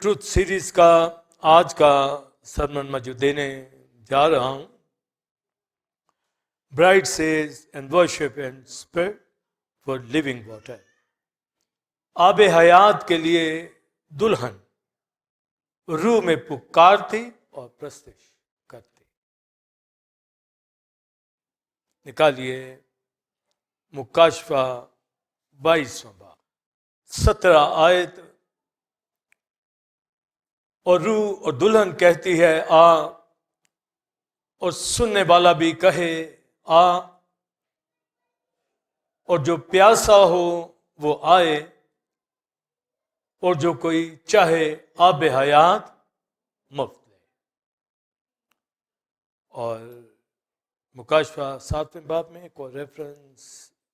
Truth series का आज का सरमन मैं जो देने जा रहा हूं, bride says and worship and spirit for living water. आब हयात के लिए दुल्हन रूह में पुकारती और प्रस्तिश करती। निकालिए मुकाशफा 22वां बाब 17 आयत। और रूह और दुल्हन कहती है आ, और सुनने वाला भी कहे आ, और जो प्यासा हो वो आए, और जो कोई चाहे आब हयात मुफ्त ले। और मुकाशफा 7वें बाब में एक और रेफरेंस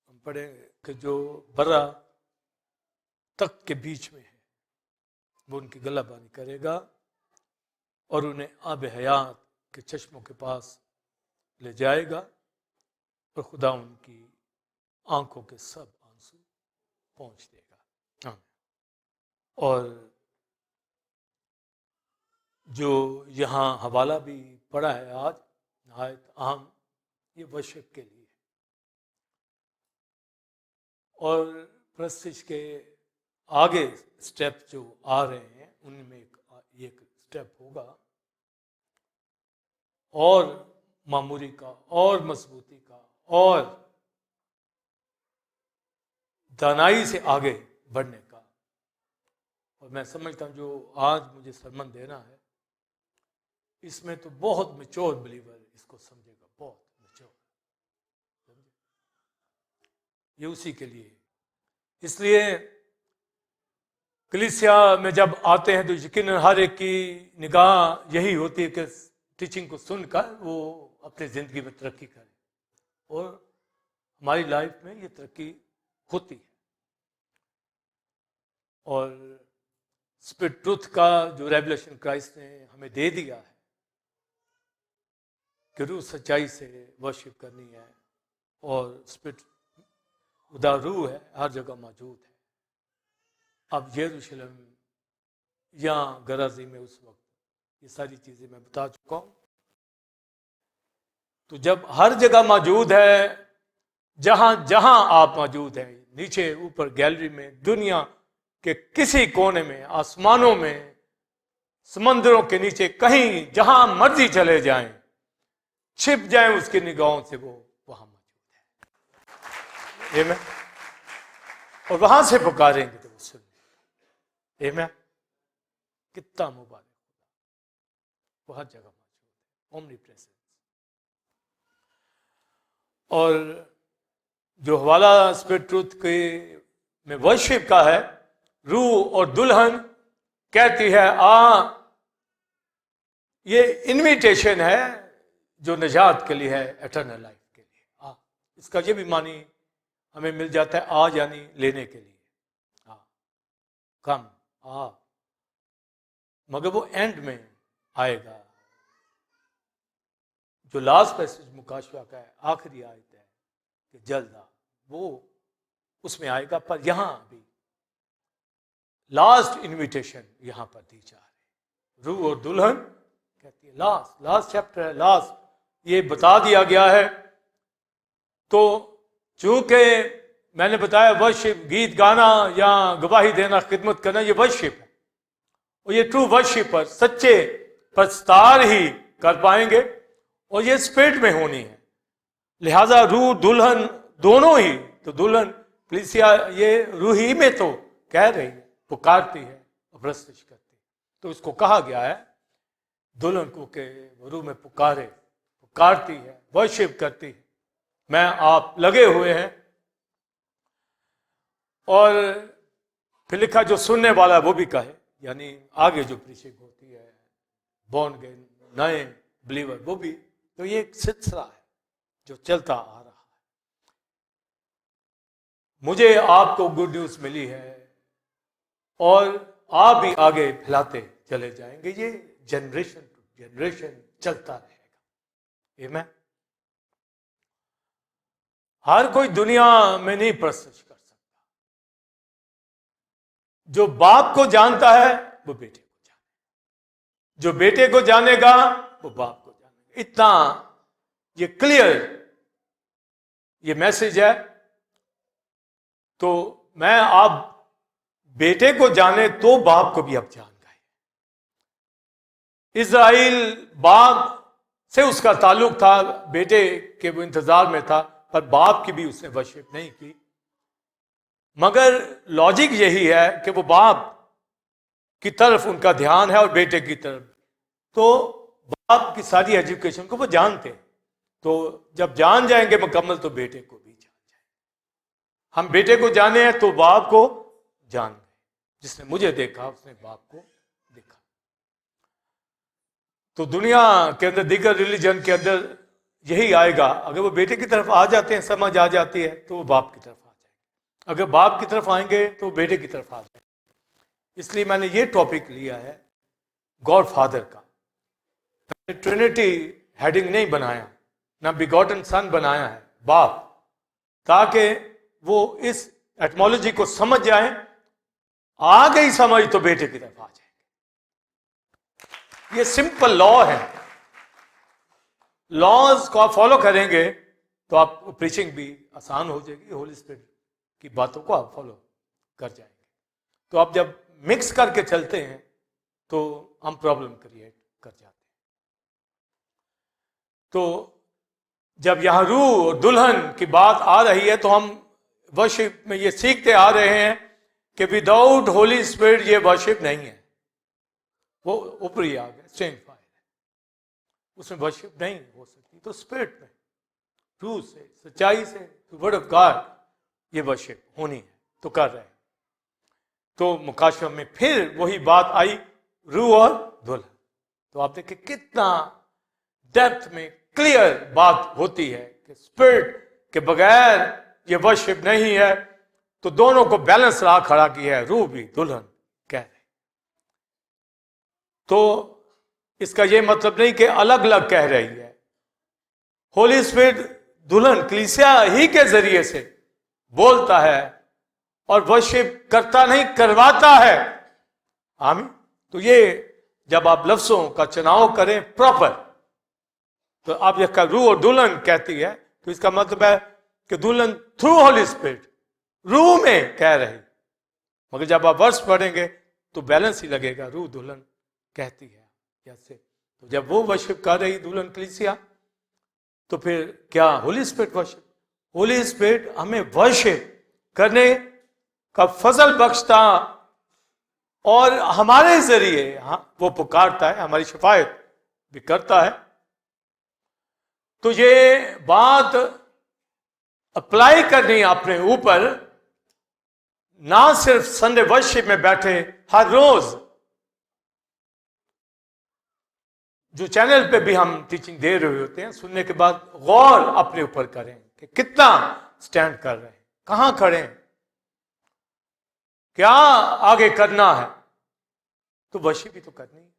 हम पढ़ेंगे कि जो बर्रा तक के बीच में है वो उनकी गलाबानी करेगा और उन्हें आब हयात के चश्मों के पास ले जाएगा, और खुदा उनकी आंखों के सब आंसू पहुंच देगा। और जो यहाँ हवाला भी पढ़ा है आज नहायत अहम, ये वर्शिप के लिए। और प्रस्तिश के आगे स्टेप जो आ रहे हैं उनमें एक स्टेप होगा और मामूरी का और मजबूती का और दानाई से आगे बढ़ने का। और मैं समझता हूं जो आज मुझे सरमन देना है इसमें तो बहुत मैच्योर बिलीवर इसको समझेगा, बहुत मैच्योर। ये उसी के लिए। इसलिए कलीसिया में जब आते हैं तो यकीनन हर एक की निगाह यही होती है कि टीचिंग को सुनकर वो अपनी जिंदगी में तरक्की करे, और हमारी लाइफ में ये तरक्की होती है। और स्पिरिट ट्रूथ का जो रेवलेशन क्राइस्ट ने हमें दे दिया है कि रूह सच्चाई से वर्शिप करनी है, और स्पिरिट खुदा रूह है, हर जगह मौजूद है। अब यरूशलेम या गराजी में उस वक्त ये सारी चीजें मैं बता चुका हूं। तो जब हर जगह मौजूद है, जहां जहां आप मौजूद हैं, नीचे ऊपर गैलरी में, दुनिया के किसी कोने में, आसमानों में, समंदरों के नीचे, कहीं जहां मर्जी चले जाएं, छिप जाएं उसकी निगाहों से, वो वहां मौजूद है। आमीन। और वहां से पुकारेंगे तो वो सुन। आमीन। कितना मुबारक, वो हर जगह मौजूद है, ओमनी प्रेजेंस। और जो हवाला स्पिरिट ट्रूथ के में वर्शिप का है, रूह और दुल्हन कहती है आ, ये इनविटेशन है जो निजात के लिए है, एटर्नल लाइफ के लिए। आ, इसका ये भी मानी हमें मिल जाता है, आ यानी लेने के लिए। आ, कम आ, मगर वो एंड में आएगा। जो लास्ट पैसेज मुकाशवा का है, आखिरी आयत है कि जल्द आ, वो उसमें आएगा। पर यहां भी लास्ट इनविटेशन यहां पर दी जा रही। रूह और दुल्हन कहती है, लास्ट चैप्टर है, लास्ट ये बता दिया गया है। तो चूंकि मैंने बताया वर्शिप, गीत गाना या गवाही देना, खिदमत करना, ये वर्शिप है, और ये ट्रू वर्शिपर सच्चे प्रस्तार ही कर पाएंगे, और ये स्पिरिट में होनी है। लिहाजा रूह दुल्हन दोनों ही, तो दुल्हन कलीसिया ये रूह ही में तो कह रही है, पुकारती है और प्रस्तिश करती है। तो इसको कहा गया है दुल्हन को के रूह में पुकारती है, वर्शिप करती है। मैं आप लगे हुए हैं। और फिर लिखा जो सुनने वाला वो भी कहे, यानी आगे जो प्रीचिंग होती है, बॉर्न अगेन नए बिलीवर, वो भी। तो ये एक सिलसिला है जो चलता आ रहा है। मुझे आपको गुड न्यूज मिली है और आप भी आगे फैलाते चले जाएंगे। ये जनरेशन टू जनरेशन चलता रहेगा। आमीन। हर कोई दुनिया में नहीं प्रस्तिश कर सकता। जो बाप को जानता है वो बेटे को जो बेटे को जानेगा वो बाप को जानेगा। इतना ये क्लियर ये मैसेज है। तो मैं आप बेटे को जाने तो बाप को भी अब जान गए। इज़राइल बाप से उसका ताल्लुक था, बेटे के वो इंतजार में था, पर बाप की भी उसने वर्शिप नहीं की। मगर लॉजिक यही है कि वो बाप की तरफ उनका ध्यान है और बेटे की तरफ। तो बाप की सारी एजुकेशन को वो जानते हैं, तो जब जान जाएंगे मुकम्मल तो बेटे को भी जान जाएंगे। हम बेटे को जाने हैं तो बाप को जान गए। जिसने मुझे देखा उसने बाप को देखा। तो दुनिया के अंदर, दीगर रिलीजन के अंदर यही आएगा। अगर वो बेटे की तरफ आ जाते हैं, समझ आ जाती है, तो वो बाप की तरफ आ जाएंगे। अगर बाप की तरफ आएंगे तो बेटे की तरफ आ जाएंगे। इसलिए मैंने ये टॉपिक लिया है गॉड फादर का। ट्रिनिटी हेडिंग नहीं बनाया, ना बिगॉटन सन बनाया है, बाप, ताकि वो इस एटमोलॉजी को समझ जाए। आ गई समझ तो बेटे की तरफ आ जाएंगे। ये सिंपल लॉ है। लॉज को आप फॉलो करेंगे तो आप प्रीचिंग भी आसान हो जाएगी। होली स्पिरिट की बातों को आप फॉलो कर जाएंगे। तो आप जब मिक्स करके चलते हैं तो हम प्रॉब्लम क्रिएट कर जाते हैं। तो जब यहां रूह और दुल्हन की बात आ रही है तो हम वर्शिप में ये सीखते आ रहे हैं कि विदाउट होली स्पिरिट ये वर्शिप नहीं है। वो ऊपरी आ गया, स्ट्रेंज फायर है, उसमें वर्शिप नहीं हो सकती। तो स्पिरिट में, रूह से, सच्चाई से, वर्ड ऑफ गॉड ये वर्शिप होनी है, तो कर रहे हैं। तो मुकाशवा में फिर वही बात आई, रूह और दुल्हन। तो आप देखिए कितना डेप्थ में क्लियर बात होती है कि स्पिरिट के बगैर ये वर्शिप नहीं है। तो दोनों को बैलेंस रहा खड़ा किया है, रूह भी दुल्हन कह रहे। तो इसका ये मतलब नहीं कि अलग अलग कह रही है। होली स्पिरिट दुल्हन कलीसिया ही के जरिए से बोलता है और वर्शिप करता नहीं, करवाता है। आमीन। तो ये जब आप लफ्जों का चुनाव करें प्रॉपर, तो आप यह रूह और दुल्हन कहती है तो इसका मतलब है कि दुल्हन थ्रू होली स्पिरिट रूह में कह रही। मगर जब आप वर्ष पढ़ेंगे तो बैलेंस ही लगेगा, रूह दुल्हन कहती है जैसे। तो जब वो वर्शिप कर रही दुल्हन कलीसिया, तो फिर क्या Holi spirit worship? Holi spirit हमें वर्शिप करने का फजल बख्शता और हमारे जरिए वो पुकारता है, हमारी शफायत भी करता है। तो ये बात अप्लाई करनी अपने ऊपर, ना सिर्फ संडे वर्शिप में बैठे हर रोज जो चैनल पे भी हम टीचिंग दे रहे होते हैं, सुनने के बाद गौर अपने ऊपर करें कि कितना स्टैंड कर रहे हैं, कहां खड़े हैं, क्या आगे करना है। तो वर्शिप भी तो करनी है,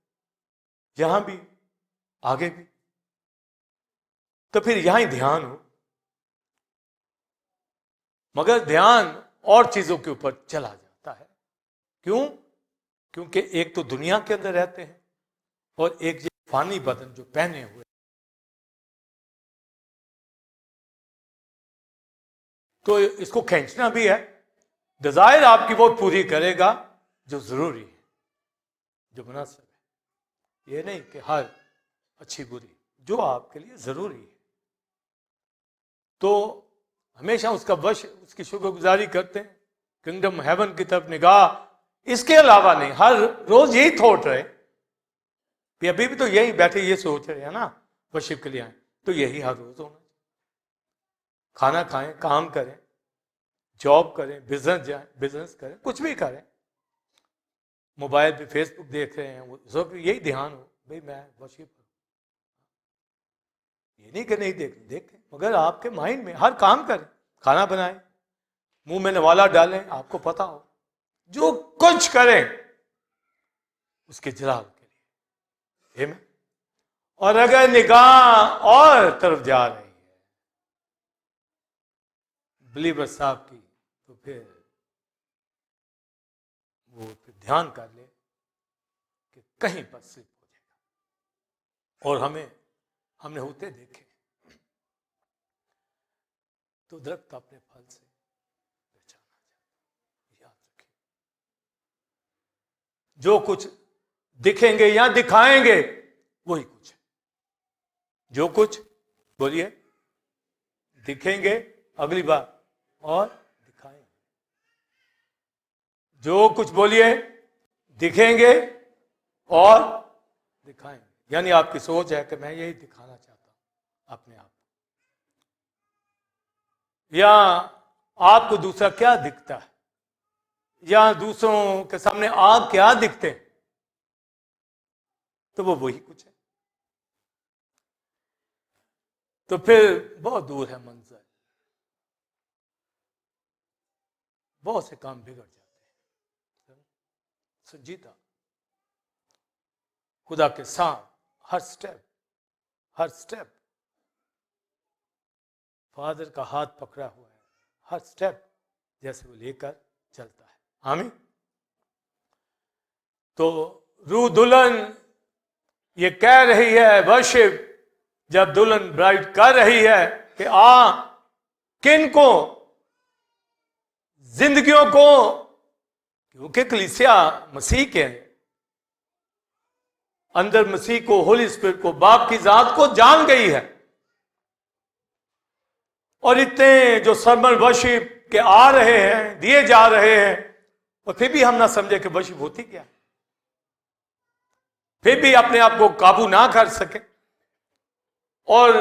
यहां भी आगे भी। तो फिर यहां ही ध्यान हो, मगर ध्यान और चीजों के ऊपर चला जाता है। क्यों? क्योंकि एक तो दुनिया के अंदर रहते हैं और एक ये फानी बदन जो पहने हुए, तो इसको खींचना भी है। डिजायर आपकी वो पूरी करेगा जो जरूरी है, जो मुनासिब है। ये नहीं कि हर अच्छी बुरी, जो आपके लिए जरूरी है। तो हमेशा उसका वश, उसकी शुक्रगुजारी करते हैं, किंगडम हेवन की तरफ निगाह। इसके अलावा नहीं, हर रोज यही थॉट रहे कि अभी भी तो यही बैठे ये सोच रहे हैं ना वर्शिप के लिए आए, तो यही हर रोज होना। खाना खाएं, काम करें, जॉब करें, बिजनेस जाएं, बिजनेस करें, कुछ भी करें, मोबाइल पे फेसबुक देख रहे हैं, सब यही ध्यान हो, भाई मैं वर्शिप करूं। ये नहीं कि नहीं देखें, मगर आपके माइंड में हर काम करें, खाना बनाएं, मुंह में नवाला डालें, आपको पता हो, जो कुछ करें उसके जलाल के लिए। आमीन। और अगर निगाह और तरफ जा रही है बिलीवर साहब की, तो फिर वो ध्यान कर ले कि कहीं पर स्लिप हो जाएगा। और हमने होते देखे। तो दरख्त अपने फल से पहचाना जाता। याद रखिए, जो कुछ दिखेंगे या दिखाएंगे वही कुछ है। जो कुछ बोलिए, दिखेंगे अगली बार और दिखाएंगे। जो कुछ बोलिए, दिखेंगे और दिखाएंगे। यानी आपकी सोच है कि मैं यही दिखाना चाहता हूं अपने आप, या आपको दूसरा क्या दिखता है, या दूसरों के सामने आप क्या दिखते हैं, तो वो वही कुछ है। तो फिर बहुत दूर है मंजिल, बहुत से काम बिगड़ जाते हैं। संजीदा खुदा के साथ हर स्टेप फादर का हाथ पकड़ा हुआ है, हर स्टेप जैसे वो लेकर चलता है। आमीन। तो रूह दुल्हन ये कह रही है, वर्शिप जब दुल्हन ब्राइड कर रही है कि किन को, जिंदगियों को, क्योंकि कलीसिया मसीह के अंदर मसीह को, होली स्पिरिट को, बाप की जात को जान गई है। और इतने जो सरमन वर्शिप के आ रहे हैं, दिए जा रहे हैं, और फिर भी हम ना समझे कि वर्शिप होती क्या, फिर भी अपने आप को काबू ना कर सके और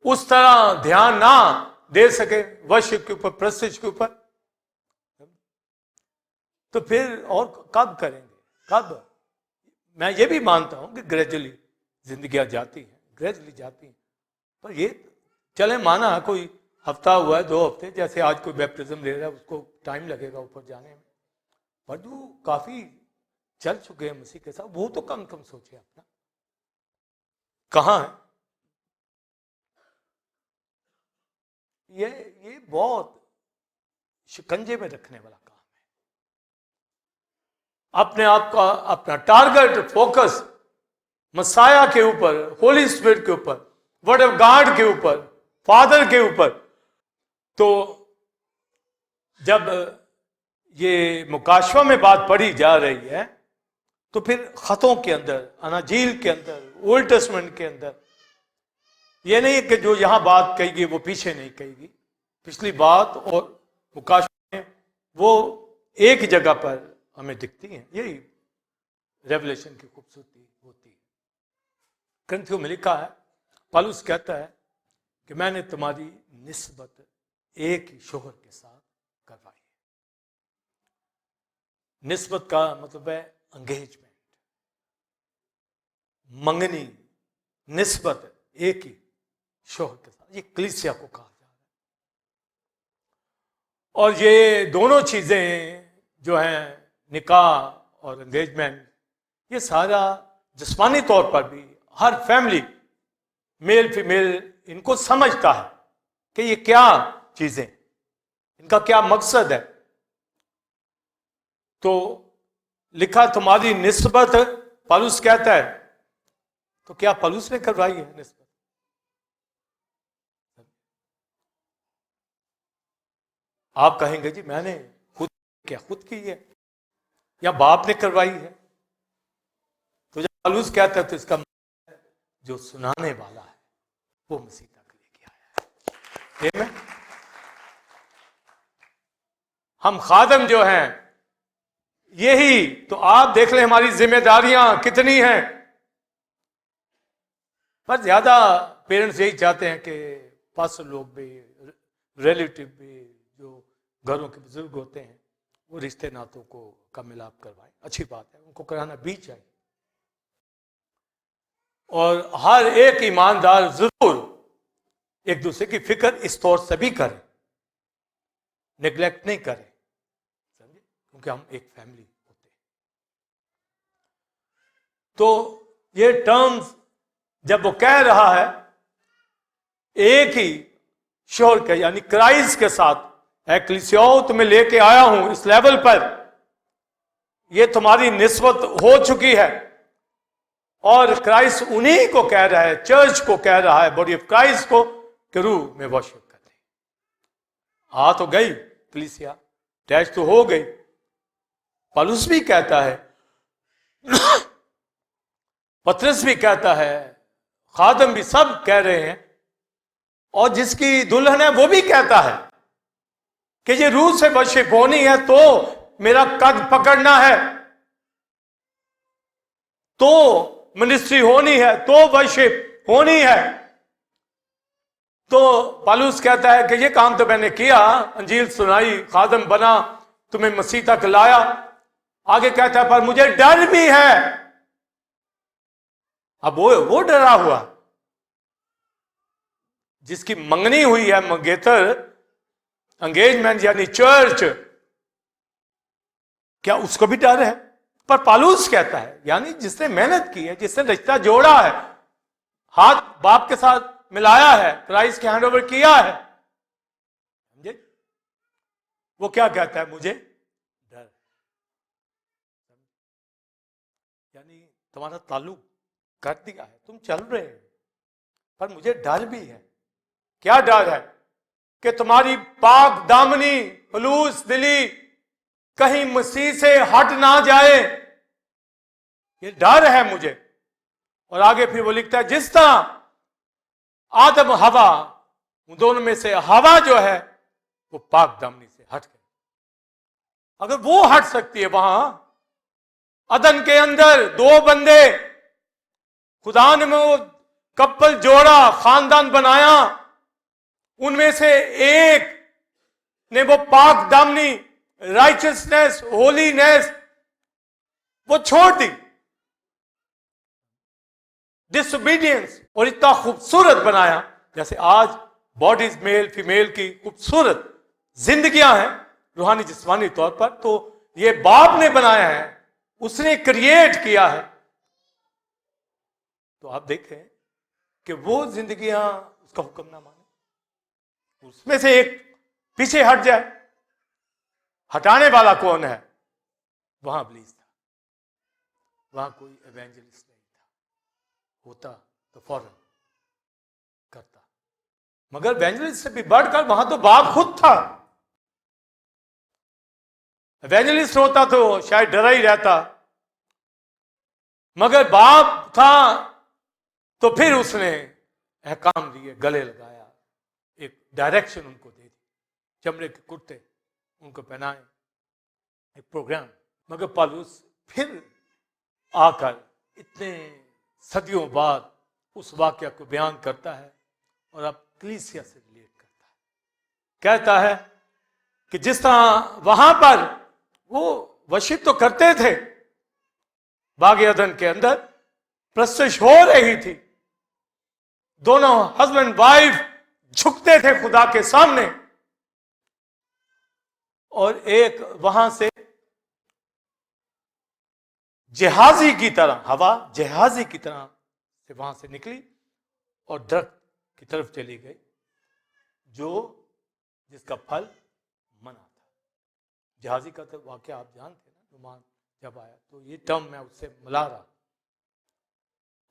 उस तरह ध्यान ना दे सके वर्शिप के ऊपर, प्रस्तिज के ऊपर, तो फिर और कब करेंगे, कब? मैं ये भी मानता हूं कि ग्रेजुअली जिंदगियां जाती हैं, ग्रेजुअली जाती हैं, पर ये चले माना कोई हफ्ता हुआ है, 2 हफ्ते, जैसे आज कोई बैप्टिज्म ले रहा है, उसको टाइम लगेगा ऊपर जाने में, पर जो काफी चल चुके हैं मसीह के साथ, वो तो कम सोचे अपना कहां है। ये बहुत शिकंजे में रखने वाला काम है। अपने आप का, अपना टारगेट, फोकस मसाया के ऊपर, होली स्पिरिट के ऊपर, वर्ड ऑफ गॉड के ऊपर, फादर के ऊपर। तो जब ये मुकाशवा में बात पढ़ी जा रही है, तो फिर खतों के अंदर, अनाजील के अंदर, ओल्ड टेस्टमेंट के अंदर, ये नहीं कि जो यहां बात कही वो पीछे नहीं कही, पिछली बात और मुकाशवा में वो एक जगह पर हमें दिखती हैं। यही रेवलेशन की खूबसूरती होती है। ग्रंथियों में लिखा है, पौलुस कहता है कि मैंने तुम्हारी निस्बत एक ही शोहर के साथ करवाई है। निस्बत का मतलब है एंगेजमेंट, मंगनी, निस्बत एक ही शोहर के साथ। ये कलीसिया को कहा जा रहा है। और ये दोनों चीजें जो हैं, निकाह और एंगेजमेंट, ये सारा जिस्मानी तौर पर भी हर फैमिली, मेल फीमेल, इनको समझता है कि ये क्या चीजें, इनका क्या मकसद है। तो लिखा तुम्हारी निस्बत, पौलुस कहता है, तो क्या पौलुस ने करवाई है निस्बत? आप कहेंगे जी मैंने खुद की है या बाप ने करवाई है। तो जब पौलुस कहता है तो इसका जो सुनाने वाला है वो मसीह तक लेके आया है। हम खादम जो हैं, यही तो आप देख लें हमारी जिम्मेदारियां कितनी हैं। पर ज्यादा पेरेंट्स यही चाहते हैं कि पास्टर लोग भी, रिलेटिव भी, जो घरों के बुजुर्ग होते हैं, वो रिश्ते नातों को का मिलाप करवाएं। अच्छी बात है, उनको कराना भी चाहिए। और हर एक ईमानदार जरूर एक दूसरे की फिक्र इस तौर से भी करे, नेग्लेक्ट नहीं करे, समझे, क्योंकि हम एक फैमिली होते हैं। तो ये टर्म्स जब वो कह रहा है एक ही शोहर के, यानी क्राइस्ट के साथ, एक्लीसियाओ तुम्हें लेके आया हूं इस लेवल पर, ये तुम्हारी निस्बत हो चुकी है, और क्राइस्ट उन्हीं को कह रहा है, चर्च को कह रहा है, बॉडी ऑफ क्राइस्ट को, कि रूह में वर्शिप कर रही। आ तो गई कलीसिया, अटैच तो हो गई। पौलुस भी कहता है, पतरस भी कहता है, खादम भी, सब कह रहे हैं, और जिसकी दुल्हन है वो भी कहता है कि ये रूह से वर्शिप होनी है तो मेरा कद पकड़ना है, तो मिनिस्ट्री होनी है, तो वर्शिप होनी है। तो पौलुस कहता है कि ये काम तो मैंने किया, अंजील सुनाई, खादम बना, तुम्हें मसीह तक लाया। आगे कहता है पर मुझे डर भी है। अब वो डरा हुआ जिसकी मंगनी हुई है, मंगेतर, एंगेजमेंट यानी चर्च, क्या उसको भी डर है? पर पौलुस कहता है, यानी जिसने मेहनत की है, जिसने रिश्ता जोड़ा है, हाथ बाप के साथ मिलाया है, क्राइस्ट के हैंड ओवर किया है, समझे? वो क्या कहता है? मुझे डर, यानी तुम्हारा ताल्लुक कर दिया है, तुम चल रहे हो, पर मुझे डर भी है। क्या डर है? कि तुम्हारी पाक दामनी खलूस दिली कहीं मसीह से हट ना जाए, ये डर है मुझे। और आगे फिर वो लिखता है, जिस तरह आदम हवा, उन दोनों में से हवा जो है वो पाक दामनी से हट गई। अगर वो हट सकती है, वहां अदन के अंदर दो बंदे, खुदा ने वो कपल जोड़ा, खानदान बनाया, उनमें से एक ने वो पाक दामनी, राइचसनेस, होलीनेस वो छोड़ दी, डिसोबीडियंस, और इतना खूबसूरत बनाया। जैसे आज बॉडीज मेल फीमेल की खूबसूरत जिंदगियां हैं रूहानी जिस्मानी तौर पर, तो ये बाप ने बनाया है, उसने क्रिएट किया है। तो आप देखें कि वो जिंदगियां उसका हुक्म ना माने, उसमें से एक पीछे हट जाए, हटाने वाला कौन है? वहां इब्लीस था, वहां कोई एवेंजलिस्ट नहीं था, होता तो फौरन करता, मगर एवेंजलिस्ट से भी बढ़कर वहां तो बाप खुद था। एवेंजलिस्ट होता तो शायद डरा ही रहता, मगर बाप था तो फिर उसने अहकाम दिए, गले लगाया, एक डायरेक्शन उनको दे दी, चमड़े के कुर्ते उनको पहनाए, एक प्रोग्राम। मगर पौलुस फिर आकर इतने सदियों बाद उस वाक्य को बयान करता है और अब कलीसिया से रिलेट करता है। कहता है कि जिस तरह वहां पर वो वर्शिप तो करते थे, बाग अदन के अंदर प्रस्तुत हो रही थी, दोनों हस्बैंड वाइफ झुकते थे खुदा के सामने, और एक वहां से जहाजी की तरह, हवा जहाजी की तरह से वहां से निकली और दरख्त की तरफ चली गई, जो जिसका फल मना था। जहाजी का तो वाक्य आप जानते हैं ना, नुमान जब आया, तो ये टर्म मैं उससे मिला रहा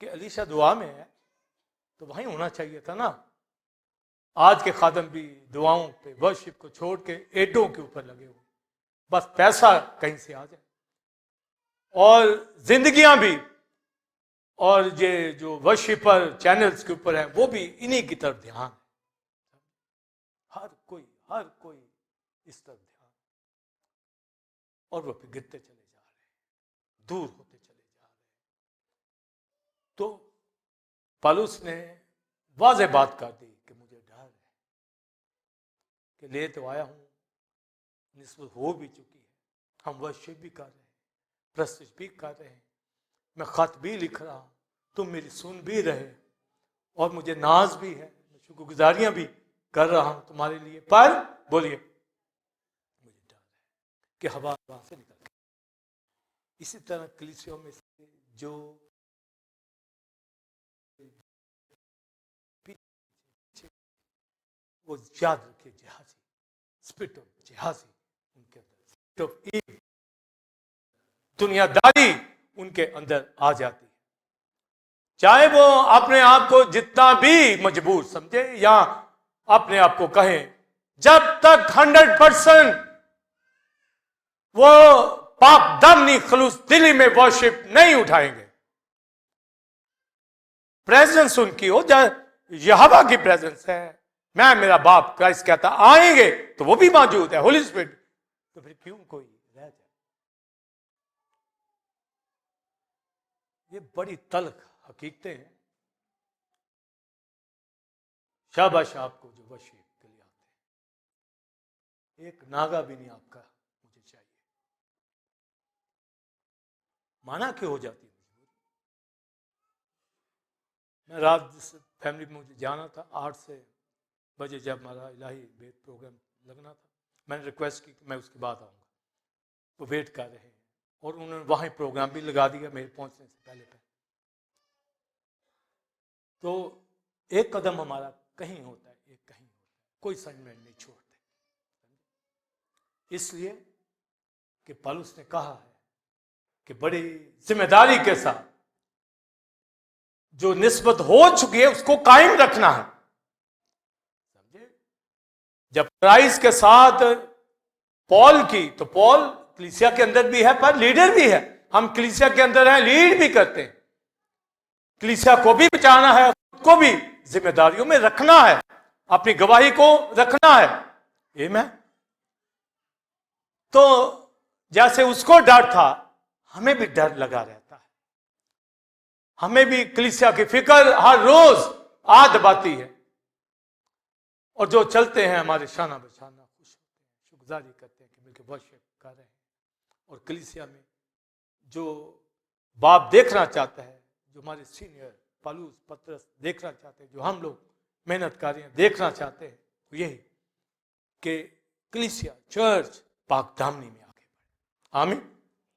कि अलीशा दुआ में है तो वहीं होना चाहिए था ना। आज के खादम भी दुआओं पे वर्शिप को छोड़ के एडों के ऊपर लगे हुए, बस पैसा कहीं से आ जाए, और जिंदगियां भी, और ये जो वर्शिपर चैनल्स के ऊपर है वो भी इन्हीं की तरफ ध्यान है। हर कोई इस तरफ ध्यान, और वो फिर गिरते चले जा रहे हैं, दूर होते चले जा रहे हैं। तो पौलुस ने वाज़ेह बात कर दी कि मुझे डर है, कि ले तो आया हूं, निस्बत हो भी चुकी है, हम वर्शिप भी कर रहे हैं, प्रस्तुत भी कर रहे हैं, मैं खत भी लिख रहा हूं, तुम मेरी सुन भी रहे, और मुझे नाज भी है, मैं शुक्रगुजारियां भी कर रहा हूं तुम्हारे लिए, पर बोलिए मुझे डर है कि हवा वहां से निकल। इसी तरह कलीसियों में से जो वो याद रखे, जहाजी, स्पिरिट ऑफ जहाजी उनके अंदर, स्पिरिट ऑफ ईव, दुनियादारी उनके अंदर आ जाती है। चाहे वो अपने आप को जितना भी मजबूर समझे या अपने आप को कहे, जब तक 100% वो पाक दामनी खलूस दिली में वर्शिप नहीं उठाएंगे, प्रेजेंस उनकी हो जाए, यहोवा की प्रेजेंस है, मैं मेरा बाप क्राइस्ट कहता आएंगे तो वो भी मौजूद है, होली स्पिरिट, तो फिर क्यों कोई रह जाए। ये बड़ी तल्ख हकीकतें हैं। शाबाश आपको जो वर्शिप के लिए आते हैं, एक नागा भी नहीं आपका मुझे चाहिए। माना क्यों हो जाती है मजबूरी। मैं रात जिस फैमिली में मुझे जाना था 8 बजे जब हमारा इलाही वेद प्रोग्राम लगना था, मैंने रिक्वेस्ट की कि मैं उसके बाद आऊँगा, वो वेट कर रहे हैं और उन्होंने वहाँ प्रोग्राम भी लगा दिया मेरे पहुँचने से पहले। तो एक कदम हमारा कहीं होता है, एक कहीं होता है, कोई सेगमेंट नहीं छोड़ते, इसलिए कि पौलुस ने कहा है कि बड़ी जिम्मेदारी के साथ जो निस्बत हो चुकी है उसको कायम रखना है। समझे, जब क्राइस्ट के साथ पॉल की, तो पॉल कलीसिया के अंदर भी है पर लीडर भी है, हम कलीसिया के अंदर हैं, लीड भी करते हैं, कलीसिया को भी बचाना है, खुद को भी जिम्मेदारियों में रखना है, अपनी गवाही को रखना है। आमीन। तो जैसे उसको डर था, हमें भी डर लगा रहता है, हमें भी कलीसिया की फिक्र हर रोज आ दबाती है, और जो चलते हैं हमारे शाना बशाना खुश होते हैं, शुक्रगुजारी करते हैं कि मिलकर वर्शिप कर रहे हैं। और कलीसिया में जो बाप देखना चाहता है, जो हमारे सीनियर पौलुस पतरस देखना चाहते हैं, जो हम लोग मेहनत कर रहे हैं देखना चाहते हैं, तो यही कि कलीसिया चर्च पाक दामनी में आगे बढ़े। आमीन।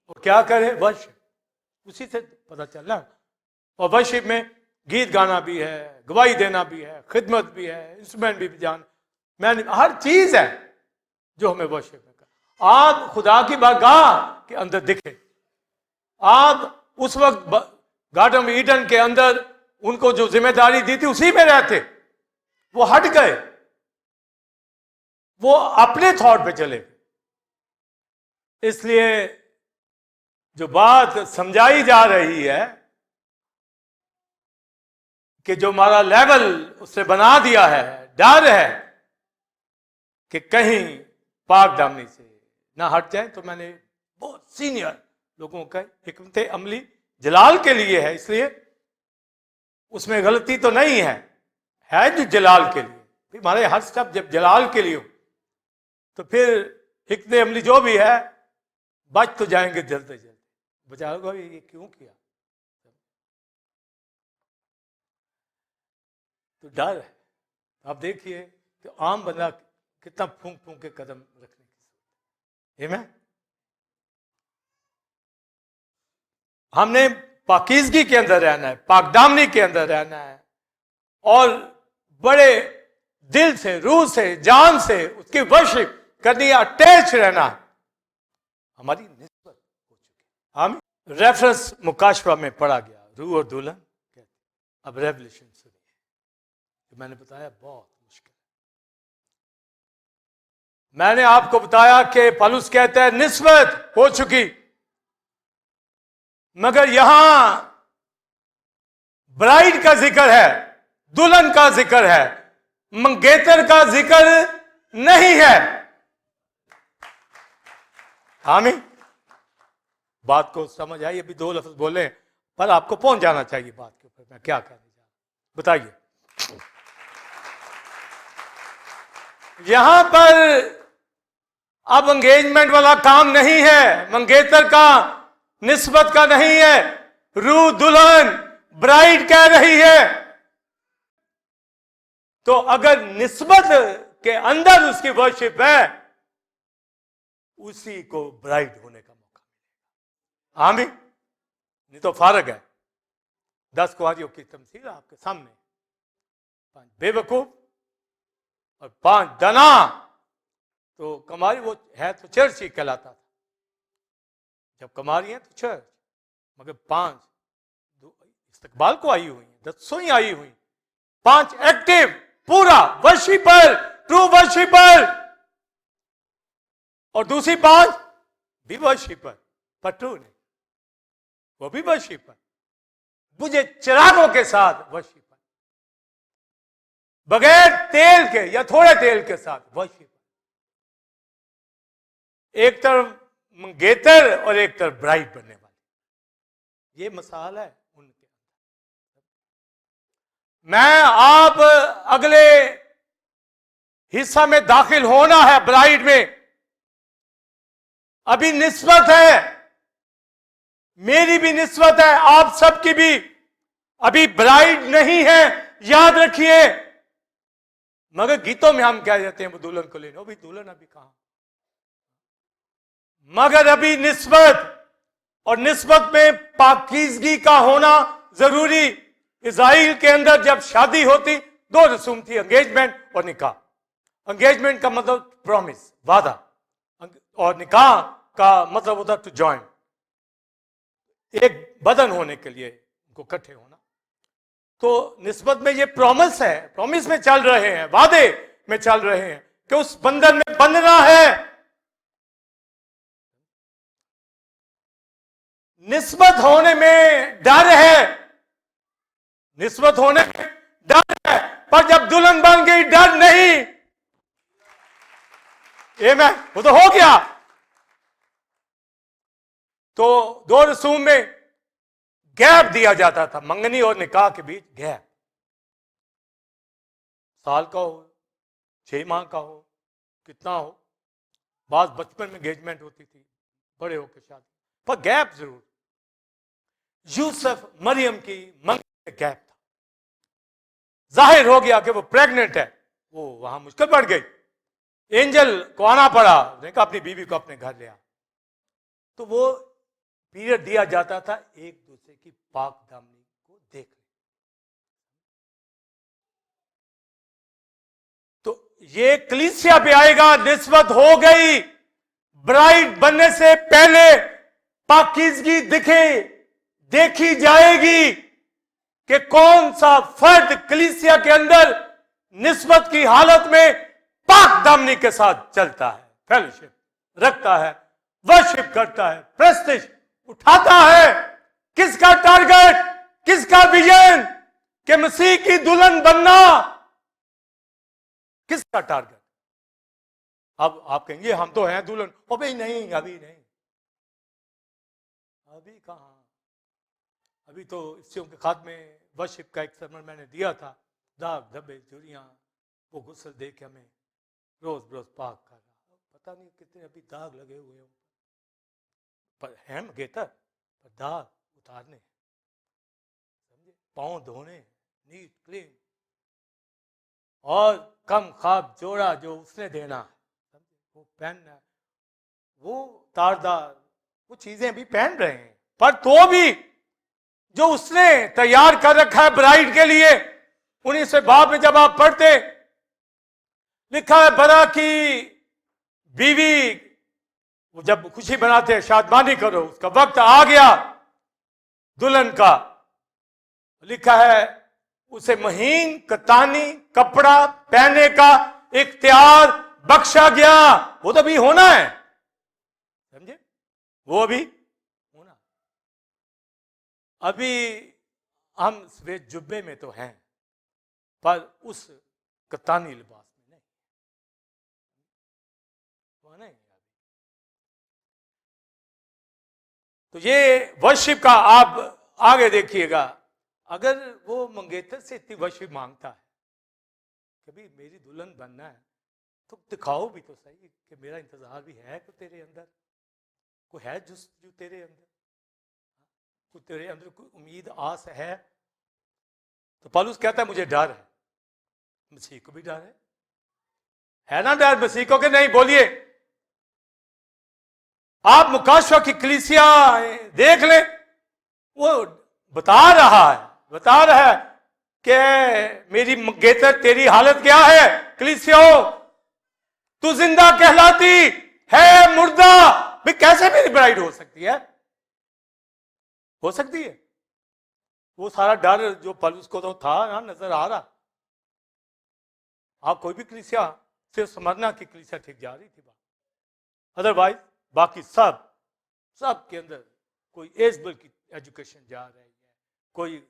और क्या करे, वर्शिप, उसी से पता चल रहा है। और वर्शिप में गीत गाना भी है, गवाही देना भी है, खिदमत भी है, इंस्ट्रूमेंट भी जान, मैं हर चीज है जो हमें वर्शिप में कर। आप खुदा की बारगाह के अंदर दिखे। आप उस वक्त गार्डन ऑफ ईडन के अंदर उनको जो जिम्मेदारी दी थी उसी में रहते, वो हट गए, वो अपने थॉट पे चले। इसलिए जो बात समझाई जा रही है कि जो हमारा लेवल उसने बना दिया है, डर है कि कहीं पाक दामनी से ना हट जाए। तो मैंने बहुत सीनियर लोगों का हिकमत अमली जलाल के लिए है, इसलिए उसमें गलती तो नहीं है जो जलाल के लिए। हमारे हर स्टेप जब जलाल के लिए हो तो फिर हिकमत अमली जो भी है बच तो जाएंगे जल्दी जल्दी, बचाओगे ये क्यों किया। तो डर है। आप देखिए कि आम बंदा कितना फूंक फूंक के कदम रखने की जरूरत है। हमने पाकीज़गी के अंदर रहना है, पाकदामनी के अंदर रहना है, और बड़े दिल से, रूह से, जान से उसकी वर्शिप करनी, अटैच रहना हमारी निस्बत हो चुकी है। हम रेफरेंस मुकाशवा में पढ़ा गया रूह और दुल्हन। अब रेवलेशन सुनिए, जो मैंने बताया बहुत मुश्किल है। मैंने आपको बताया कि पौलुस कहता है निस्बत हो चुकी, मगर यहां ब्राइड का जिक्र है, दुल्हन का जिक्र है, मंगेतर का जिक्र नहीं है। आमीन। बात को समझ आई। अभी 2 लफ्ज बोले पर आपको पहुंच जाना चाहिए बात के ऊपर मैं क्या कहने जा रहा हूं। बताइए, यहां पर अब एंगेजमेंट वाला काम नहीं है, मंगेतर का निस्बत का नहीं है, रूह दुल्हन ब्राइड कह रही है। तो अगर निस्बत के अंदर उसकी वर्शिप है, उसी को ब्राइड होने का मौका मिलेगा। आमीन। नहीं तो फारग है। 10 कुंवारियों की तमसील आपके सामने, 5 बेवकूफ और 5 दना। तो कमारी वो है तो चर्च ही कहलाता था, जब कमारी है तो चर्च, मगर 5 इस्तकबाल को आई हुई, 10 सुई आई हुई, 5 एक्टिव, पूरा वर्शिपर, ट्रू वर्शिपर, और दूसरी 5 भी वर्शिपर, पर ट्रू नहीं, वो भी वर्शिपर, मुझे चिरागों के साथ वर्शिपर, बगैर तेल के या थोड़े तेल के साथ वर्शिपर। एक तरफ मंगेतर और एक तरफ ब्राइड बनने वाली, ये मिसाल है उनके। मैं आप अगले हिस्सा में दाखिल होना है ब्राइड में, अभी निस्बत है, मेरी भी निस्बत है, आप सबकी भी, अभी ब्राइड नहीं है, याद रखिए। मगर गीतों में हम क्या कहते हैं, वो दुल्हन को लेना, अभी दुल्हन अभी कहां, मगर अभी निस्बत, और निस्बत में पाकीज़गी का होना जरूरी। इज़राइल के अंदर जब शादी होती 2 रसूम थी, एंगेजमेंट और निकाह। एंगेजमेंट का मतलब प्रॉमिस, वादा, और निकाह का मतलब होता टू जॉइन, एक बदन होने के लिए उनको इकट्ठे होना। तो निस्बत में ये प्रॉमिस है, प्रॉमिस में चल रहे हैं, वादे में चल रहे हैं कि उस बंधन में बंधना है। निस्बत होने में डर है, निस्बत होने में डर है, पर जब दुल्हन बन गई डर नहीं। ये मैं वो तो हो गया। तो 2 रसूम में गैप दिया जाता था, मंगनी और निकाह के बीच गैप, साल का हो, 6 माह का हो, कितना हो, बात बचपन में एंगेजमेंट होती थी, बड़े होकर शादी, पर गैप जरूर। यूसुफ मरियम की मंगनी में गैप था, जाहिर हो गया कि वो प्रेग्नेंट है, वो वहां मुश्किल पड़ गई, एंजल को आना पड़ा, उसने कहा अपनी बीवी को अपने घर ले आ। तो वो पीरियड दिया जाता था एक दूसरे की पाक दामनी को देख ले। तो ये कलीसिया पे आएगा, निस्बत हो गई, ब्राइड बनने से पहले पाकीज़गी देखी जाएगी कि कौन सा फर्द कलीसिया के अंदर निस्बत की हालत में पाक दामनी के साथ चलता है, फेलोशिप रखता है, वर्शिप करता है, प्रेस्टिज उठाता है। किसका टारगेट, किसका विजन, कि मसीह की दुल्हन बनना, किसका टारगेट। अब आप कहेंगे हम तो हैं दुल्हन, अभी नहीं, अभी नहीं, अभी कहां, अभी तो इफ्सियों के खाद में वर्शिप का एक सरमन मैंने दिया था, दाग धब्बे चूड़ियां, वो गुस्ल दे के हमें रोज रोज पाक कर रहा, पता नहीं कितने अभी दाग लगे हुए हैं, पर हैं मंगेतर, पर दाग उतारने, समझे, पांव धोने, नीट क्लीन, और कम खाब जोड़ा जो उसने देना, समझे, वो पहनना, वो तारदार, वो चीजें भी पहन रहे हैं, पर तो भी जो उसने तैयार कर रखा है ब्राइड के लिए, उन्हीं से बाब में जब आप पढ़ते, लिखा है बरा की बीवी, वो जब खुशी बनाते हैं, शादमानी करो, उसका वक्त आ गया दुल्हन का, लिखा है उसे महीन कतानी कपड़ा पहनने का इख्तियार बख्शा गया। वो तो अभी होना है, समझे, वो अभी होना। अभी हम सफेद जुब्बे में तो हैं, पर उस कतानी लिबास में नहीं, वो नहीं। तो ये वर्शिप का आप आगे देखिएगा, अगर वो मंगेतर से इतनी वर्शिप मांगता है, कभी मेरी दुल्हन बनना है, तो दिखाओ भी तो सही कि मेरा इंतजार भी है, तो तेरे अंदर कोई है जो तेरे अंदर, कोई तेरे अंदर कोई उम्मीद आस है। तो पौलुस कहता है मुझे डर है, मसीह को भी डर है ना डर मसीह को, कि नहीं, बोलिए। आप मुकाशवा की कलीसिया देख ले, वो बता रहा है कि मेरी मंगेतर तेरी हालत क्या है, कलीसिया तू जिंदा कहलाती है मुर्दा, भाई कैसे मेरी ब्राइड हो सकती है, हो सकती है। वो सारा डर जो पौलुस को तो था ना, नजर आ रहा। आप कोई भी कलीसिया, सिर्फ स्मरना की कलीसिया ठीक जा रही थी, अदरवाइज बाकी सब के अंदर कोई एजबल की एजुकेशन जा रही है, कोई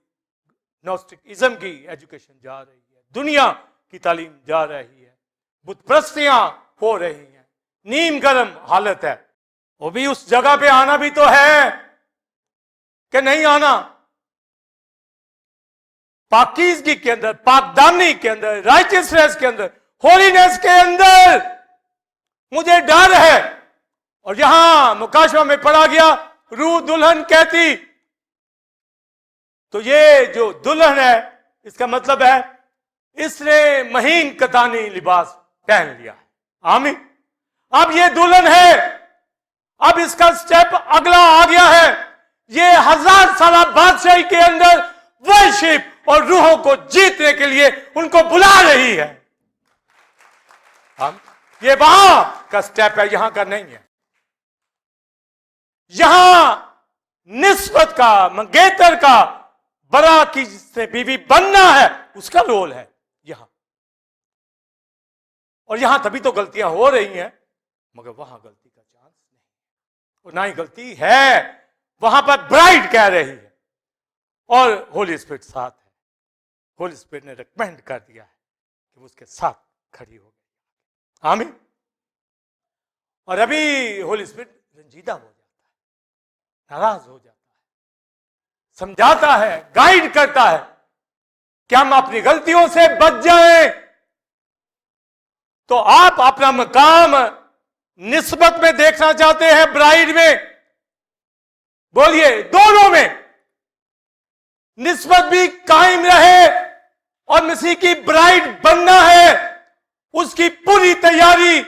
नोस्टिकिज्म की एजुकेशन जा रही है, दुनिया की तालीम जा रही है, बुत परस्तियां हो रही हैं, नीम गर्म हालत है। वो भी उस जगह पे आना भी तो है कि नहीं आना। पाकीज़गी के अंदर, पाकदानी के अंदर, राइटियसनेस के अंदर, होलीनेस के अंदर मुझे डर है। और यहां मुकाशवा में पढ़ा गया, रूह दुल्हन कहती, तो ये जो दुल्हन है इसका मतलब है इसने महीन कतानी लिबास पहन लिया है। आमीन। अब ये दुल्हन है, अब इसका स्टेप अगला आ गया है। ये 1000 साल बादशाही के अंदर वर्शिप और रूहों को जीतने के लिए उनको बुला रही है। ये वहां का स्टेप है, यहां का नहीं है। यहां निस्बत का, मंगेतर का, बरा की जिससे बीवी बनना है उसका रोल है यहां। और यहां तभी तो गलतियां हो रही हैं, मगर वहां गलती का चांस नहीं, और ना ही गलती है। वहां पर ब्राइड कह रही है और होली स्पिरिट साथ है। होली स्पिरिट ने रिकमेंड कर दिया है कि वो उसके साथ खड़ी हो गई। आमीन। और अभी होली स्पिरिट रंजीदा हो जाता है, नाराज हो जाता है, समझाता है, गाइड करता है कि हम अपनी गलतियों से बच जाएं। तो आप अपना मकाम निस्बत में देखना चाहते हैं, ब्राइड में, बोलिए दोनों में निस्बत भी कायम रहे और मसीह की ब्राइड बनना है, उसकी पूरी तैयारी,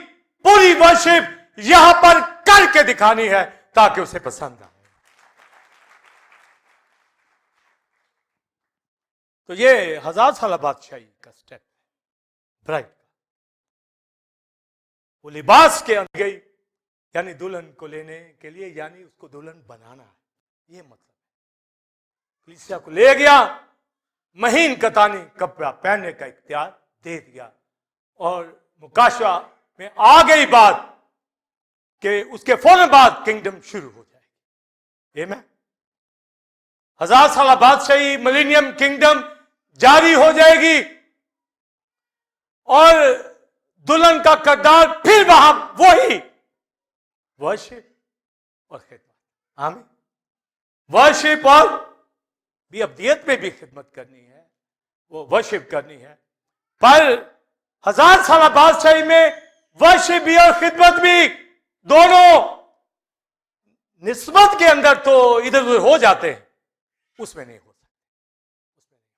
पूरी वर्शिप यहां पर करके दिखानी है ताकि उसे पसंद आए। तो ये 1000 साल बादशाही का स्टेप है ब्राइड का। वो लिबास के अंदर गई, यानी दुल्हन को लेने के लिए, यानी उसको दुल्हन बनाना है, ये मतलब है। कलीसिया को ले गया, महीन कतानी कपड़ा पहनने का इख्तियार दे दिया, और मुकाशवा में आ गई बात कि उसके फौरन बाद किंगडम शुरू हो जाएगी। ये मैं 1000 साल बादशाही, मिलेनियम किंगडम जारी हो जाएगी, और दुल्हन का किरदार फिर वहां वही वर्शिप और खिदमत। आमीन। वर्शिप और भी अब्दियत में भी खिदमत करनी है, वो वर्शिप करनी है, पर 1000 साल बादशाही में वर्शिप भी और खिदमत भी दोनों निस्बत के अंदर तो इधर उधर हो जाते हैं, उसमें नहीं हो सकते, उसमें नहीं।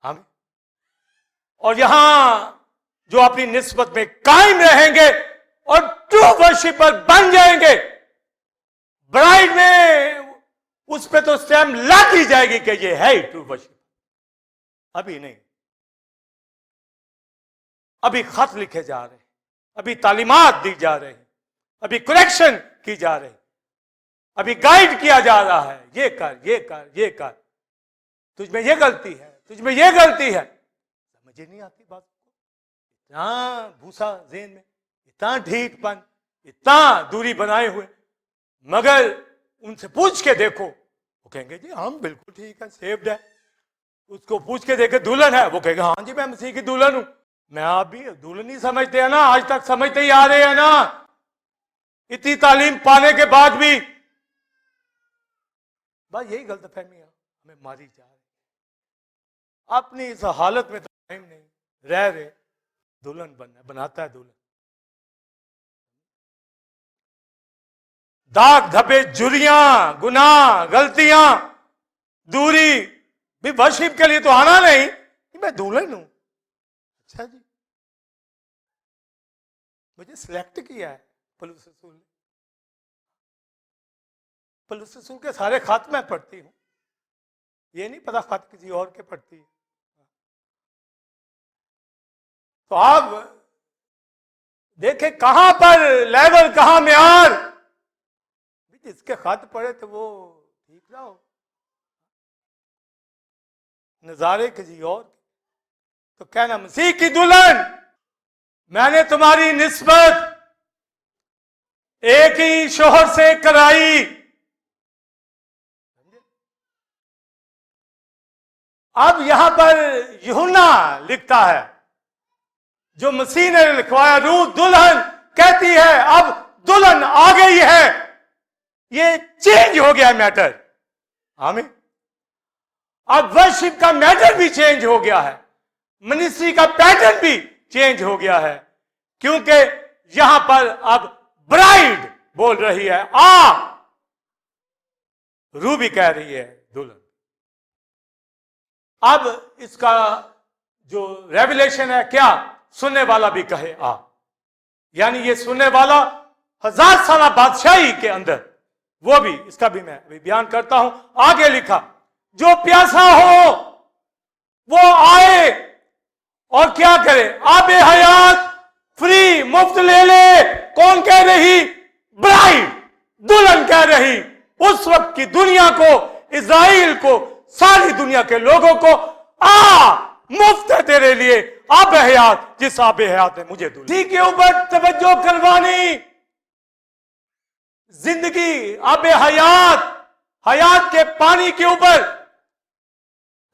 आमीन। और यहां जो अपनी निस्बत में कायम रहेंगे और ट्रू वर्शिपर बन जाएंगे, ब्राइड में उस पे तो स्टैम्प लग ही जाएगी कि ये है ट्रू वर्शिपर। अभी नहीं, अभी खत लिखे जा रहे हैं, अभी तालीमात दी जा रही, अभी करेक्शन की जा रही, अभी गाइड किया जा रहा है, ये कर, ये कर, ये कर, तुझमें ये गलती है, तुझमें ये गलती है। समझ नहीं आती बात को। इतना भूसा ज़हन में, इतना ढीठपन, इतना दूरी बनाए हुए, मगर उनसे पूछ के देखो, वो कहेंगे जी हम बिल्कुल ठीक है, सेव्ड है। उसको पूछ के देखे दुल्हन है, वो कहेगा हाँ जी मैं मसीह की दुल्हन हूं। मैं आप भी दुल्हन ही समझते हैं ना, आज तक समझते ही आ रहे हैं ना, इतनी तालीम पाने के बाद भी। बस यही गलतफहमियां हमें मारी जा रही, अपनी इस हालत में तो टाइम नहीं रह रहे, दुल्हन बनना बनाता है दुल्हन। दाग धब्बे, जुरियां, गुनाह, गलतियां, दूरी भी वर्शिप के लिए तो आना नहीं कि मैं दुल्हन हूं। अच्छा जी, मुझे सिलेक्ट किया है पौलुस रसूल ने। पौलुस रसूल के सारे खत मैं पढ़ती हूं, ये नहीं पता खत किसी और के पढ़ती है। तो आप देखें कहां पर लेवल, कहां म्यार। जिसके खत पढ़े तो वो ठीक ना हो, नजारे किसी और, तो कहना मसीह की दुल्हन, मैंने तुम्हारी निस्बत एक ही शोहर से कराई। अब यहां पर यूहन्ना लिखता है, जो मसीह ने लिखवाया, रूह दुल्हन कहती है अब दुल्हन आ गई है। ये चेंज हो गया मैटर। आमीन। अब वर्शिप का मैटर भी चेंज हो गया है, मिनिस्ट्री का पैटर्न भी चेंज हो गया है, क्योंकि यहां पर अब ब्राइड बोल रही है आ, रूह भी कह रही है दुल्हन। अब इसका जो रेवलेशन है क्या, सुनने वाला भी कहे आ, यानी ये सुनने वाला 1000 साल बादशाही के अंदर, वो भी, इसका भी मैं अभी बयान करता हूं। आगे लिखा, जो प्यासा हो वो आए और क्या करे, आबे हयात फ्री मुफ्त ले ले। कौन कह रही, ब्राइड, दुल्हन कह रही। उस वक्त की दुनिया को, इज़राइल को, सारी दुनिया के लोगों को, आ मुफ्त है तेरे लिए आबे हयात, जिस आबे हयात ने मुझे दुल्हन के ऊपर तवज्जो करवानी। जिंदगी आबे हयात, हयात के पानी के ऊपर।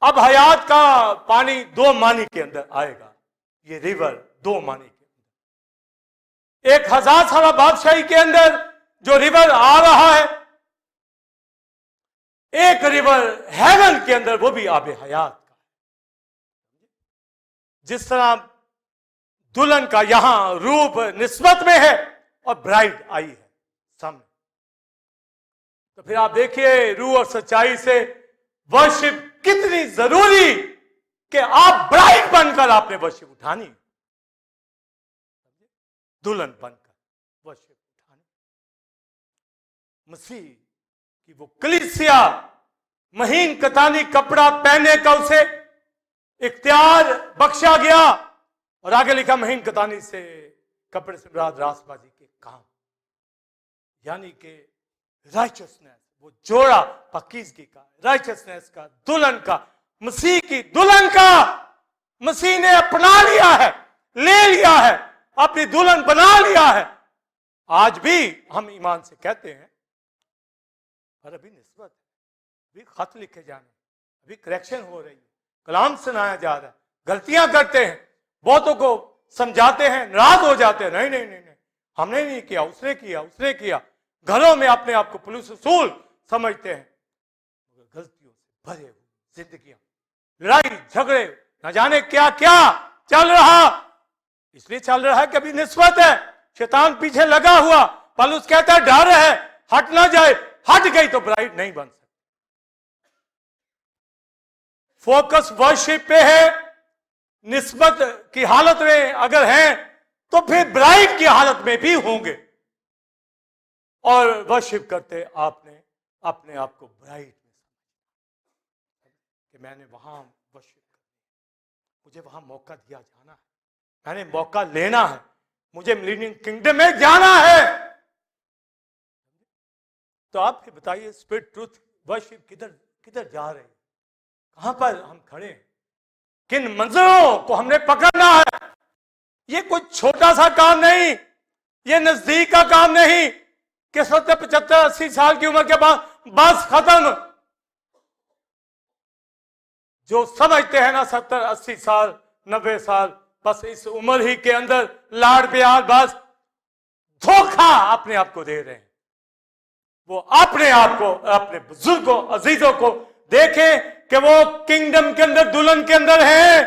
अब हयात का पानी 2 मानी के अंदर आएगा, ये रिवर 2 मानी के अंदर। एक 1000 साल बादशाही के अंदर जो रिवर आ रहा है, एक रिवर हेवन के अंदर, वो भी आबे हयात का है। जिस तरह दुल्हन का यहां रूप निस्बत में है और ब्राइड आई है सामने, तो फिर आप देखिए रूह और सच्चाई से वर्शिप कितनी जरूरी, कि आप ब्राइड बनकर आपने वर्शिप उठानी, दुल्हन बनकर वर्शिप उठानी। मसीह कि वो कलीसिया महीन कतानी कपड़ा पहनने का उसे इख्तियार बख्शा गया। और आगे लिखा, महीन कतानी से कपड़े से मुराद रासबाजी के काम, यानी कि राइचसनेस, वो जोड़ा पाकीज़गी का, राइचसनेस का, दुल्हन का, मसीह की दुल्हन का मसीह ने अपना लिया है, ले लिया है, अपनी दुल्हन बना लिया है। आज भी हम ईमान से कहते हैं, पर अभी निस्बत है, अभी खत लिखे जाने, अभी करेक्शन हो रही है, कलाम सुनाया जा रहा है, गलतियां करते हैं, बहुतों को समझाते हैं, नाराज हो जाते हैं, नहीं नहीं नहीं नहीं, हमने नहीं किया, उसने किया, उसने किया। घरों में अपने आप को पुलिस उसूल समझते हैं, गलतियों से भरे हुए जिंदगियां, लड़ाई झगड़े, न जाने क्या क्या चल रहा, इसलिए चल रहा है कि अभी निस्बत है, शैतान पीछे लगा हुआ। पौलुस कहता है डर है, हट ना जाए, हट गई तो ब्राइड नहीं बन सकती। फोकस वर्शिप पे है, निस्बत की हालत में अगर हैं तो फिर ब्राइड की हालत में भी होंगे, और वर्शिप करते आपने अपने आप को ब्राइड में समझा कि मैंने वहां वर्शिप करनी, मुझे वहां मौका दिया जाना है, मैंने मौका लेना है, मुझे मिलेनियम किंगडम में जाना है। तो आप बताइए, स्पिरिट ट्रूथ वर्शिप किधर किधर जा रही है, कहां पर हम खड़े हैं, किन मंजरों को हमने पकड़ना है। ये कोई छोटा सा काम नहीं, ये नजदीक का काम नहीं कि 70, 75, 80 साल की उम्र के बाद बस खत्म। जो समझते हैं ना 70, 80 साल, 90 साल, बस इस उम्र ही के अंदर लाड़ प्यार, बस धोखा अपने आप को दे रहे हैं। वो अपने आप को, अपने बुजुर्गों, अजीजों को देखें कि वो किंगडम के अंदर, दुल्हन के अंदर हैं,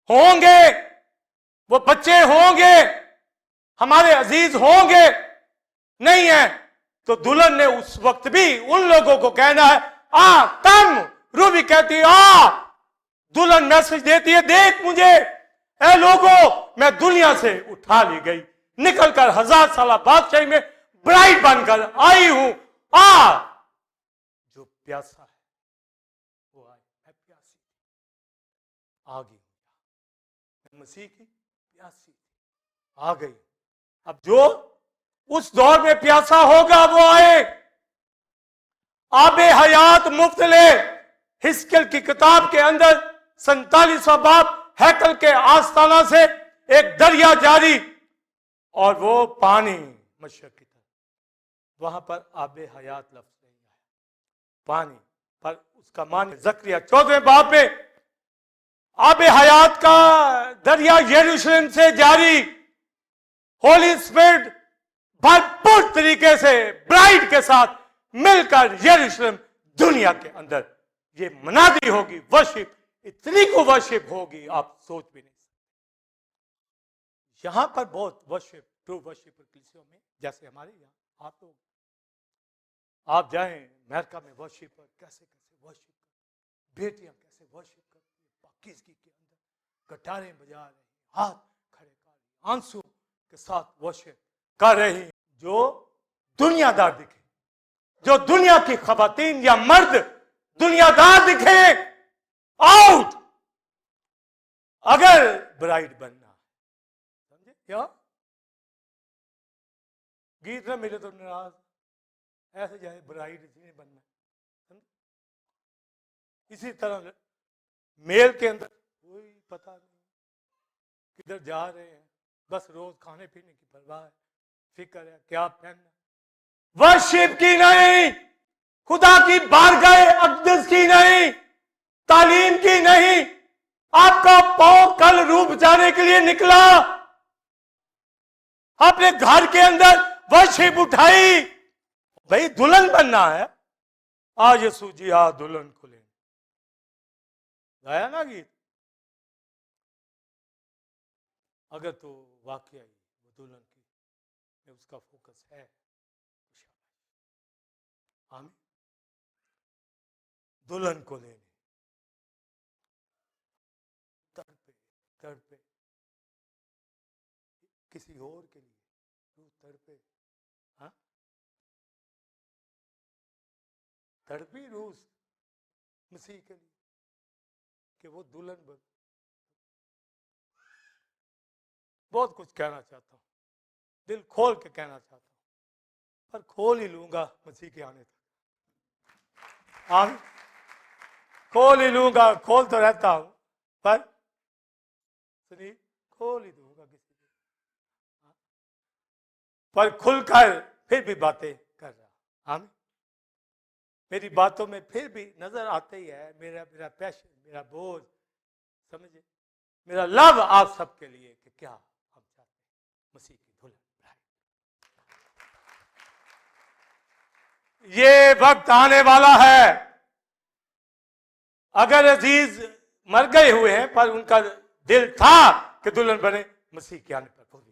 होंगे, वो बच्चे होंगे, हमारे अजीज होंगे, नहीं है तो दुल्हन ने उस वक्त भी उन लोगों को कहना है, आ कम। रूबी कहती है आ, दुल्हन मैसेज देती है, देख मुझे, ऐ लोगों, मैं दुनिया से उठा ली गई, निकलकर 1000 साल बादशाही में ब्राइड बनकर आई हूं, आ। जो प्यासा है वो आए, मैं प्यासी आ गई, मसीह की प्यासी आ गई। अब जो उस दौर में प्यासा होगा वो आए, आबे हयात मुफ्त ले, हिस्कियल की किताब के अंदर 47वां बाब, हैकल के आस्ताना से एक दरिया जारी और वो पानी मशरक की तरफ, वहां पर आबे हयात लफ्ज नहीं आया, पानी पर उसका मान जकरिया 14वें बाब में आबे हयात का दरिया यरूशलेम से जारी, होली स्पिरिट भरपूर तरीके से ब्राइड के साथ मिलकर यरूशलेम दुनिया के अंदर ये मनादी होगी, वर्शिप, इतनी को वर्शिप होगी आप सोच भी नहीं सकते। यहां पर बहुत वर्शिप, ट्रू वर्शिप कलीसियों में, जैसे हमारे यहाँ आप लोग, आप जाएं अमेरिका में वर्शिप कैसे कैसे वर्शिप, बेटियां कैसे वर्शिप करती है, पाकिज़गी के अंदर गिटारें बजा रही, हाथ खड़े कर रही, आंसू के साथ वर्शिप कर रही, जो दुनियादार दिखे, जो दुनिया की खवातीन या मर्द दुनियादार दिखे, आउट। अगर ब्राइड बनना है, समझे क्या, गीत ना मिले तो नाराज, ऐसे जाए ब्राइड नहीं बनना, समझे? इसी तरह मेल के अंदर कोई पता नहीं किधर जा रहे हैं, बस रोज खाने पीने की परवाह है, फिक्र है क्या पहनना, वर्शिप की नहीं, खुदा की बारगाह अक़दस की नहीं, तालीम की नहीं, आपका पांव कल रूप जाने के लिए निकला, आपने घर के अंदर वर्शिप उठाई, भाई दुल्हन बनना है, आज यीशु जी आ दुल्हन को ले गाया ना गीत। अगर तो वाकई वो दुल्हन की में उसका फोकस है, आमीन, दुल्हन को लेने तड़पे किसी और के लिए, तू तड़पे, हाँ तड़पी रूस मसीह के लिए कि वो दुल्हन बन। बहुत कुछ कहना चाहता हूं, दिल खोल के कहना चाहता हूं, पर खोल ही लूंगा मसीह के आने तक, आमीन, खोल ही लूंगा, खोल तो रहता हूं पर सुनिए खोल ही दूंगा किसी को, पर खुलकर फिर भी बातें कर रहा, आमीन, मेरी बातों में फिर भी नजर आते ही है मेरा पैशन, मेरा बोझ, समझे, मेरा लव आप सबके लिए कि क्या हम चाहते हैं मसीह की दुल्हन। ये वक्त आने वाला है, अगर अजीज मर गए हुए हैं पर उनका दिल था कि दुल्हन बने, मसीह के आने पर बोली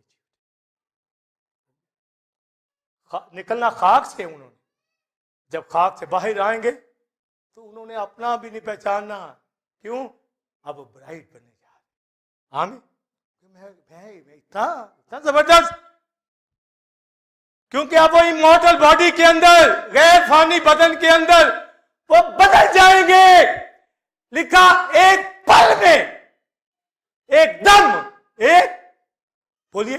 निकलना खाक से, उन्होंने जब खाक से बाहर आएंगे तो उन्होंने अपना भी नहीं पहचानना, क्यों, अब वो ब्राइड बनने जा रहे, आमीन, मैं इतना जबरदस्त, क्योंकि अब वो इमॉर्टल बॉडी के अंदर, गैर फानी बदन के अंदर वो बदल जाएंगे, लिखा एक पल में, एकदम, एक बोलिए,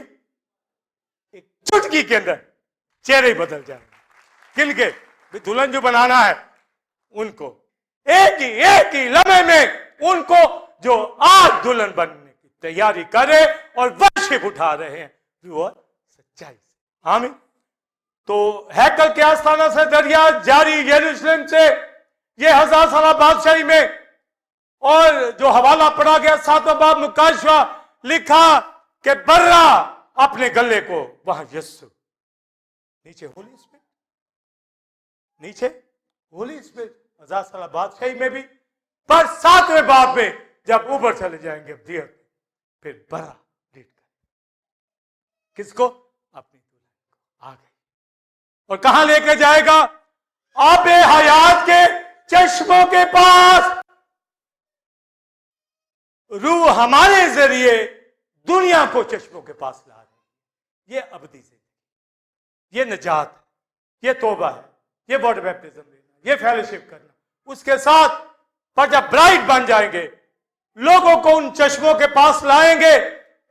एक चुटकी के अंदर चेहरे बदल जाएंगे, किनके, दुल्हन जो बनाना है उनको, एक ही लम्हे में उनको जो आज दुल्हन बनने की तैयारी करे और वर्शिप उठा रहे हैं वो सच्चाई से, आमीन। तो हैकल के आस्थाना से दरिया जारी यरूशलेम से, ये 1000 साल बादशाही में, और जो हवाला पढ़ा गया 7वां बाब मुकाशवा, लिखा कि बर्रा अपने गले को, वहां यीशु, नीचे होली स्पिरिट, नीचे होली स्पिरिट 1000 साल बादशाही में भी, पर 7वें बाब में जब ऊपर चले जाएंगे दिया, फिर बड़ा लीड कर, किसको, अपनी दुल्हन को, आ गई, और कहां लेके जाएगा, आबे हयात के चश्मों के पास, रूह हमारे जरिए दुनिया को चश्मों के पास ला रही है, ये अबदी जिंदगी, ये निजात है, ये तौबा है, ये वाटर बैप्टिज्म लेना, ये फेलोशिप करना, उसके साथ पर जब ब्राइड बन जाएंगे लोगों को उन चश्मों के पास लाएंगे।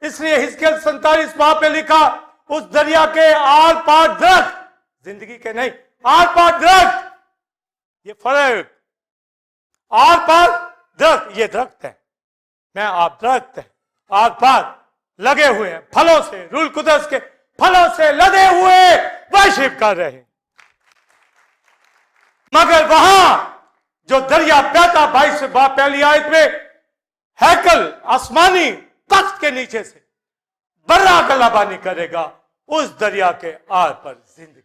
इसलिए हिजकिय्याह 47 बाब में लिखा, उस दरिया के आर पार दरख्त, जिंदगी के नहीं, आर पार दरख्त, ये फर्क, आर पार दरख्त, ये दरख्त है, मैं आप दरख्त है, आर पार लगे हुए हैं, फलों से, रूल कुदस के फलों से लदे हुए वर्शिप कर रहे हैं। मगर वहां जो दरिया बहता 22 पहली आयत में, हैकल आसमानी तख्त के नीचे से बर्रा गलाबानी करेगा उस दरिया के आर पर जिंदगी।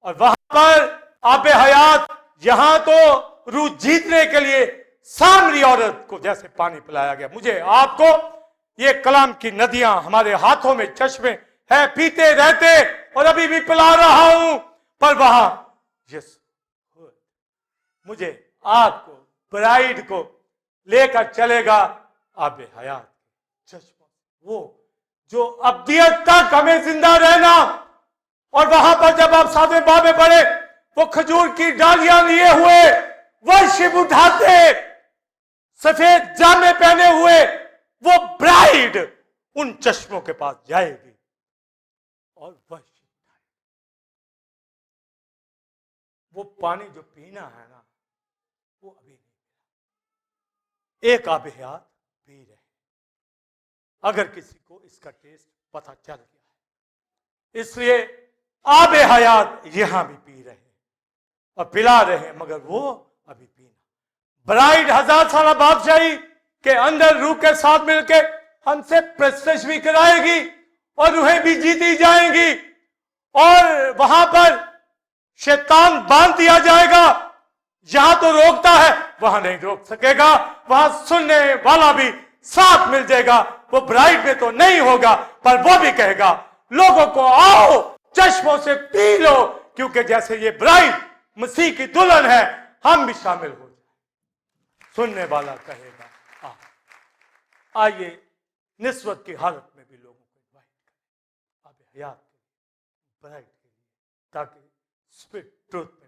और वहां पर आबे हयात, यहां तो रूह जीतने के लिए सामरी औरत को जैसे पानी पिलाया गया, मुझे आपको ये कलाम की नदियां हमारे हाथों में चश्मे है, पीते रहते और अभी भी पिला रहा हूं, पर वहां यस मुझे आपको, ब्राइड को लेकर चलेगा आबे हयात चश्मा, वो जो अब्दियत तक हमें जिंदा रहना। और वहां पर जब आप सातवें बाब में पढ़े, वो खजूर की डालियां लिए हुए वर्शिप उठाते, सफेद जामे पहने हुए वो ब्राइड उन चश्मों के पास जाएगी और वर्शिप। वो पानी जो पीना है ना, वो अभी नहीं, एक आबे हयात पी रहे। अगर किसी को इसका टेस्ट पता चल गया है, इसलिए आबे हयात यहां भी पी रहे हैं और पिला रहे हैं, मगर वो अभी पीना। ब्राइड 1000 साल बादशाही के अंदर रूह के साथ मिलकर हमसे प्रस्तुत भी कराएगी और रूहें भी जीती जाएंगी। और वहां पर शैतान बांध दिया जाएगा, यहां तो रोकता है, वहां नहीं रोक सकेगा। वहां सुनने वाला भी साथ मिल जाएगा, वो ब्राइड में तो नहीं होगा, पर वो भी कहेगा लोगों को आओ चश्मों से पी लो, क्योंकि जैसे ये ब्राइड मसीह की दुल्हन है, हम भी शामिल हो जाए। सुनने वाला कहेगा आ। आइए निस्वत की हालत में भी लोगों को इनवाइट करें आबे हयात के लिए, ब्राइड के लिए, ताकि स्पिरिट ट्रुथ